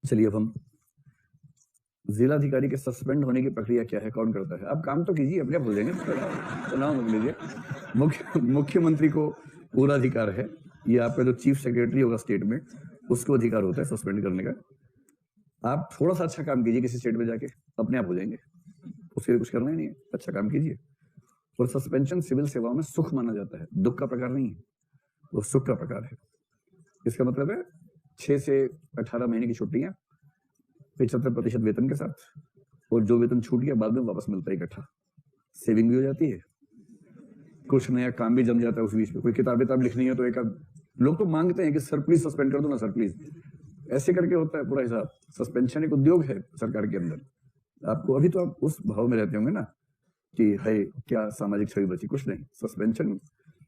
चलिए अब हम जिलाधिकारी के सस्पेंड होने की प्रक्रिया क्या है, कौन करता है? आप काम तो कीजिए, अपने आप हो जाएंगे। चुनाव मत लीजिए। मुख्यमंत्री को पूरा अधिकार है। ये आपका जो चीफ सेक्रेटरी होगा स्टेट में, उसको अधिकार होता है सस्पेंड करने का। आप थोड़ा सा अच्छा काम कीजिए किसी स्टेट में जाके, अपने आप हो जाएंगे। उसके लिए कुछ करना ही नहीं है, अच्छा काम कीजिए। और सस्पेंशन सिविल सेवाओं में सुख माना जाता है, दुख का प्रकार नहीं है, वो सुख का प्रकार है। इसका मतलब है 6 से 18 महीने की छुट्टियां 75% वेतन के साथ, और जो वेतन छूट गया बाद में वापस मिलता है इकट्ठा। सेविंग भी हो जाती है, कुछ नया काम भी जम जाता है उस बीच में। कोई किताब लिखनी है तो एक लोग तो मांगते हैं कि सर प्लीज सस्पेंड कर दो ना सर प्लीज, ऐसे करके होता है पूरा हिसाब। सस्पेंशन एक उद्योग है सरकार के अंदर। आपको अभी तो आप उस भाव में रहते होंगे ना कि है क्या सामाजिक छवि बची, कुछ नहीं। सस्पेंशन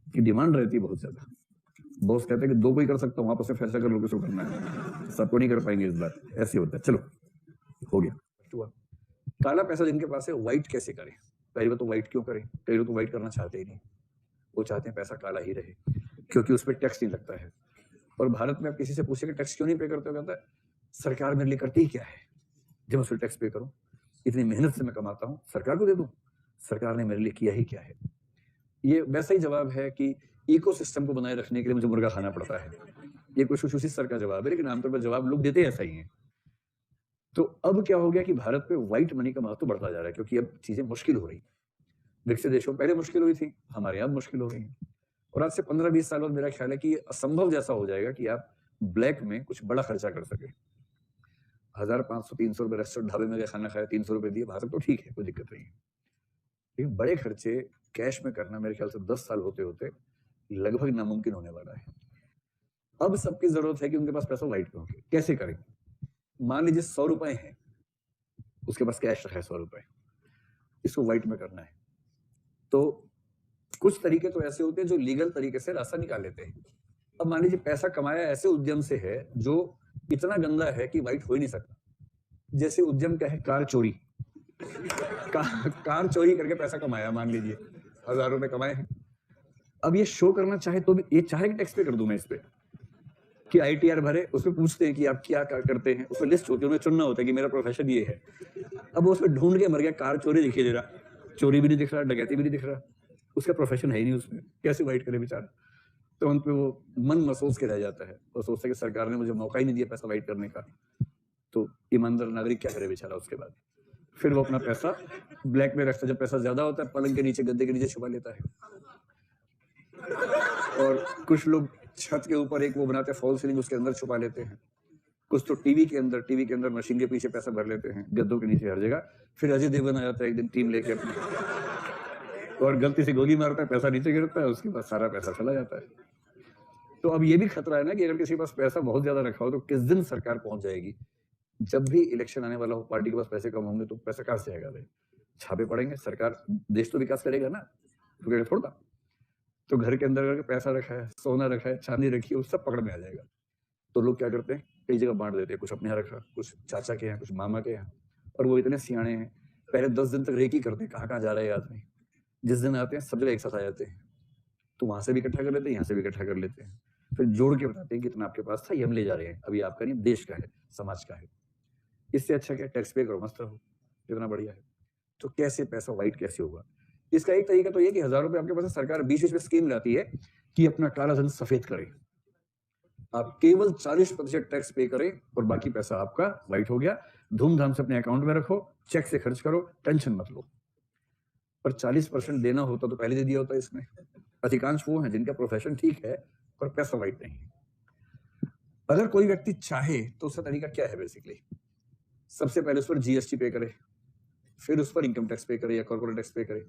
की डिमांड रहती है बहुत ज्यादा। बॉस कहते हैं कि 2 को ही कर सकता हूँ, आप उससे फैसला कर लो किसको करना है, सबको नहीं कर पाएंगे इस बार, ऐसे होता है। चलो हो गया। काला पैसा जिनके पास है व्हाइट कैसे करें? कई बार तो व्हाइट क्यों करें, कई लोग तो व्हाइट करना चाहते ही नहीं, वो चाहते हैं पैसा काला ही रहे क्योंकि उस पर टैक्स नहीं लगता है। और भारत में आप किसी से पूछे कि टैक्स क्यों नहीं पे करते हो, कहता है सरकार मेरे लिए करती ही क्या है जब मैं उस पर टैक्स पे करूं, इतनी मेहनत से मैं कमाता हूं, सरकार को दे दूं, सरकार ने मेरे लिए किया ही क्या है। ये वैसा ही जवाब है कि इकोसिस्टम को बनाए रखने के लिए मुझे मुर्गा खाना पड़ता है। ये कुछ उसी सर का जवाब है, लेकिन आमतौर पर जवाब लोग देते ऐसा ही है। तो अब क्या हो गया कि भारत पे व्हाइट मनी का महत्व बढ़ता जा रहा है, क्योंकि अब चीजें मुश्किल हो रही। विकसित देशों में पहले मुश्किल हुई थी, हमारे यहाँ मुश्किल हो रही है। और आज से 15-20 साल बाद मेरा ख्याल है कि ये असंभव जैसा हो जाएगा कि आप ब्लैक में कुछ बड़ा खर्चा कर सके। 1500-300 रुपए रेस्टोरेंट ढाबे में गए, खाना खाया, 300 रुपए दिए, वहां तक तो ठीक है, कोई दिक्कत नहीं है। लेकिन बड़े खर्चे कैश में करना मेरे ख्याल से 10 साल होते होते लगभग नामुमकिन होने वाला है। अब सबकी जरूरत है कि उनके पास पैसा व्हाइट में हो। कैसे करें? मान लीजिए 100 रुपए है, उसके पास कैश रखा है 100 रुपए, इसको व्हाइट में करना है। तो कुछ तरीके तो ऐसे होते हैं जो लीगल तरीके से रास्ता निकाल लेते हैं। अब मान लीजिए पैसा कमाया ऐसे उद्यम से है जो इतना गंदा है कि व्हाइट हो ही नहीं सकता। जैसे उद्यम क्या है, कार चोरी। कार चोरी करके पैसा कमाया, मान लीजिए 1000 रुपए कमाए हैं। अब ये शो करना चाहे तो भी, ये चाहे कि टैक्स पे कर दूं मैं इस पे कि ITR भरे, उसमें पूछते हैं कि आप क्या करते हैं, उसमें लिस्ट होती है, उन्हें चुनना होता है कि मेरा प्रोफेशन ये है। अब वो उसमें ढूंढ के मर गया, कार चोरी दिखाई दे रहा, चोरी भी नहीं दिख रहा, डकैती भी नहीं दिख रहा, उसका प्रोफेशन है ही नहीं उसमें, कैसे व्हाइट करे बेचारा। तो उन पे वो मन महसूस के रह जाता है और सोचता है कि सरकार ने मुझे मौका ही नहीं दिया पैसा व्हाइट करने का। तो ईमानदार नागरिक क्या करे बेचारा उसके बाद? फिर वो अपना पैसा ब्लैक में रखता है, जब पैसा ज्यादा होता है पलंग के नीचे, गद्दे के नीचे छुपा लेता है। और कुछ लोग छत के ऊपर एक वो बनाते हैं फॉल सीलिंग, उसके अंदर छुपा लेते हैं। कुछ तो टीवी के अंदर मशीन के पीछे पैसा भर लेते हैं, गद्दों के नीचे, हर जगह। फिर अजय देवगन आ जाता है एक दिन टीम लेके अपनी, और गलती से गोली मारता है, पैसा नीचे गिरता है, उसके बाद सारा पैसा चला जाता है। तो अब ये भी खतरा है ना कि अगर किसी के पास पैसा बहुत ज्यादा रखा हो तो किस दिन सरकार पहुंच जाएगी। जब भी इलेक्शन आने वाला हो, पार्टी के पास पैसे कम होंगे तो पैसा कहां से आएगा भाई? छापे पड़ेंगे, सरकार, देश तो विकास करेगा ना, रुकेगा थोड़ा। तो घर के अंदर अगर पैसा रखा है, सोना रखा है, चांदी रखी है, वो सब पकड़ में आ जाएगा। तो लोग क्या करते हैं, कई जगह बांट देते हैं, कुछ अपने यहाँ रखा, कुछ चाचा के यहाँ, कुछ मामा के यहाँ। और वो इतने सियाणे हैं, पहले 10 दिन तक रेकी करते हैं कहाँ कहाँ जा रहे हैं आदमी। जिस दिन आते हैं सब जगह एक साथ आ जाते हैं, तो वहां से भी इकट्ठा कर लेते हैं, यहाँ से भी इकट्ठा कर लेते हैं, फिर जोड़ के बताते हैं कितना आपके पास था, ये हम ले जा रहे हैं, अभी आपका नहीं, देश का है, समाज का है। इससे अच्छा क्या, टैक्स पे करो, मस्त रहो, कितना बढ़िया है। तो कैसे पैसा व्हाइट कैसे होगा? इसका एक तरीका तो ये कि 1000 रुपए आपके पास है, सरकार बीच बीच में स्कीम लाती है कि अपना काला धन सफेद करें। आप केवल 40% टैक्स पे करें और बाकी पैसा आपका व्हाइट हो गया। धूमधाम से अपने अकाउंट में रखो, चेक से खर्च करो, टेंशन मत लो। पर 40% देना होता तो पहले दे दिया होता इसमें। अधिकांश वो हैं जिनका प्रोफेशन ठीक है पर पैसा व्हाइट नहीं है। अगर कोई व्यक्ति चाहे तो उसका तरीका क्या है? बेसिकली सबसे पहले उस पर GST पे करे, फिर उस पर इनकम टैक्स पे करे या कॉर्पोरेट टैक्स पे करे।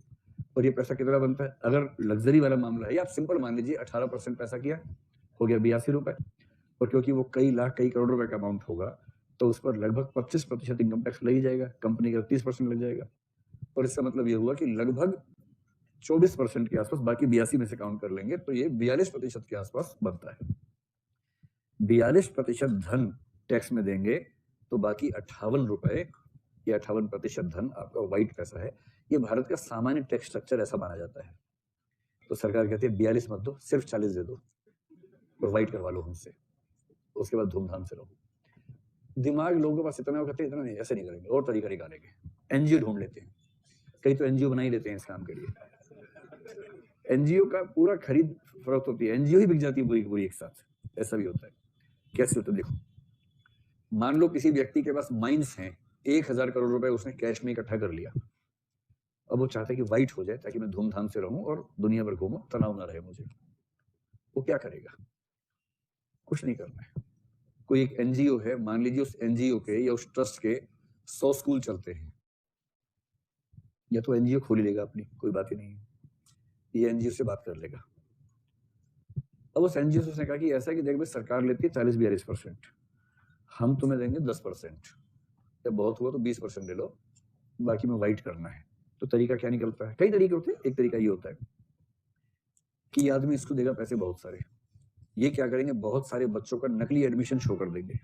और ये पैसा कितना बनता है? अगर लग्जरी वाला मामला है, या आप सिंपल मान लीजिए 18% पैसा किया, हो गया 82 रुपए। और क्योंकि वो कई लाख कई करोड़ रुपए का अमाउंट होगा तो उस पर लगभग 25% इनकम टैक्स लग ही जाएगा, कंपनी का 30% लग जाएगा। और इसका मतलब ये हुआ कि लगभग 24% के आसपास, बाकी 82 में से काउंट कर लेंगे तो ये 42% के आसपास बनता है। 42% धन टैक्स में देंगे तो बाकी 58 रुपए या 58% धन आपका व्हाइट पैसा है। ये भारत का सामान्य टैक्स स्ट्रक्चर ऐसा माना जाता है। तो सरकार कहती है 42 मत दो, सिर्फ 40 दे दो और व्हाइट करवा लो हमसे, उसके बाद धूमधाम से रहो। दिमाग लोगों के पास इतना कहते हैं, इतना नहीं, ऐसे नहीं करेंगे, और तरीका निकालेंगे। एनजीओ ढूंढ लेते हैं, कई तो एनजीओ बना ही लेते हैं इस काम के लिए। एनजीओ का पूरा खरीद फरोख्त होती है, एनजीओ ही बिक जाती है पूरी पूरी एक साथ, ऐसा भी होता है। कैसे होता है देखो, मान लो किसी व्यक्ति के पास माइंस हैं, 1000 करोड़ रुपए उसने कैश में इकट्ठा कर लिया। अब वो चाहता है कि वाइट हो जाए ताकि मैं धूमधाम से रहूं और दुनिया भर घूमूं, तनाव ना रहे मुझे। वो क्या करेगा? कुछ नहीं करना है। कोई एक एनजीओ है, मान लीजिए उस एनजीओ के या उस ट्रस्ट के 100 स्कूल चलते हैं, या तो एनजीओ खोल ही लेगा अपनी, कोई बात ही नहीं है, ये एनजीओ से बात कर लेगा। अब उस एनजीओ से उसने कहा कि ऐसा कि देख भाई, सरकार लेती है 40-42%, हम तुम्हें देंगे 10%, या बहुत हुआ तो 20% ले लो, बाकी में वाइट करना है। तो तरीका क्या निकलता है? कई तरीके होते हैं। एक तरीका ये होता है कि आदमी इसको देगा पैसे बहुत सारे, ये क्या करेंगे, बहुत सारे बच्चों का नकली एडमिशन शो कर देंगे।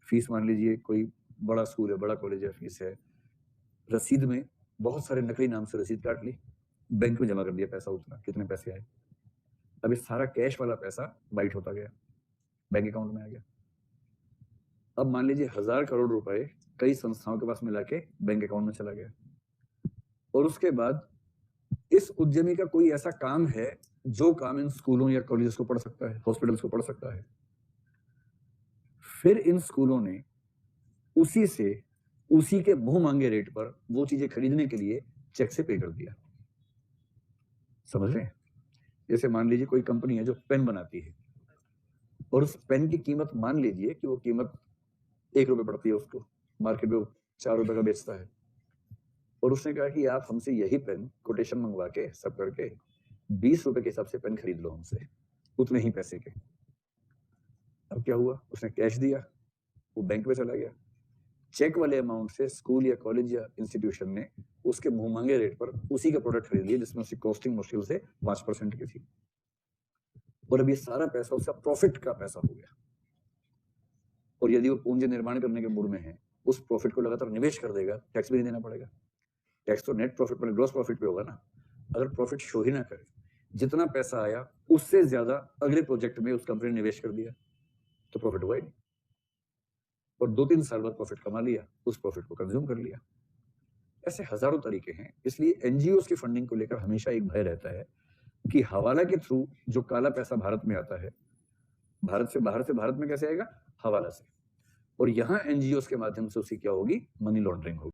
फीस मान लीजिए कोई बड़ा स्कूल है, बड़ा कॉलेज है, फीस है, रसीद में बहुत सारे नकली नाम से रसीद काट ली, बैंक में जमा कर दिया पैसा, उतना कितने पैसे आए। अब ये सारा कैश वाला पैसा वाइट होता गया, बैंक अकाउंट में आ गया। अब मान लीजिए 1000 करोड़ रुपए कई संस्थाओं के पास मिला के बैंक अकाउंट में चला गया, और उसके बाद इस उद्यमी का कोई ऐसा काम है जो काम इन स्कूलों या कॉलेजेस को पढ़ सकता है, हॉस्पिटल्स को पढ़ सकता है। फिर इन स्कूलों ने उसी से उसी के मुंह मांगे रेट पर वो चीजें खरीदने के लिए चेक से पे कर दिया। समझ रहे हैं? जैसे मान लीजिए कोई कंपनी है जो पेन बनाती है, और उस पेन की कीमत मान लीजिए कि वो कीमत 1 रुपए पड़ती है, उसको मार्केट में 4 रुपए का बेचता है, और उसने कहा कि आप हमसे यही पेन कोटेशन मंगवा के सब करके 20 रुपए के हिसाब से पेन खरीद लो हमसे, उतने ही पैसे के। अब क्या हुआ, उसने कैश दिया, वो बैंक में चला गया, चेक वाले अमाउंट से स्कूल या कॉलेज या इंस्टीट्यूशन ने उसके मुंह मांगे रेट पर उसी का प्रोडक्ट खरीद लिया जिसमें उसकी कॉस्टिंग मुश्किल से 5% की थी, और अब ये सारा पैसा उसका प्रॉफिट का पैसा हो गया। और यदि वो पूंजी निर्माण करने के मूड में है, उस प्रॉफिट को लगातार निवेश कर देगा, टैक्स भी नहीं देना पड़ेगा। टैक्स तो नेट प्रॉफिट पर, ग्रॉस प्रॉफिट पे होगा ना। अगर प्रॉफिट शो ही ना करे, जितना पैसा आया उससे ज्यादा अगले प्रोजेक्ट में उस कंपनी ने निवेश कर दिया, तो प्रॉफिट हुआ ही नहीं, और 2-3 साल बाद प्रॉफिट कमा लिया, उस प्रॉफिट को कंज्यूम कर लिया। ऐसे हजारों तरीके हैं। इसलिए एनजीओ की फंडिंग को लेकर हमेशा एक भय रहता है कि हवाला के थ्रू जो काला पैसा भारत में आता है, भारत से बाहर से भारत में कैसे आएगा? हवाला से। और यहाँ एनजीओ के माध्यम से उसकी क्या होगी? मनी लॉन्ड्रिंग होगी।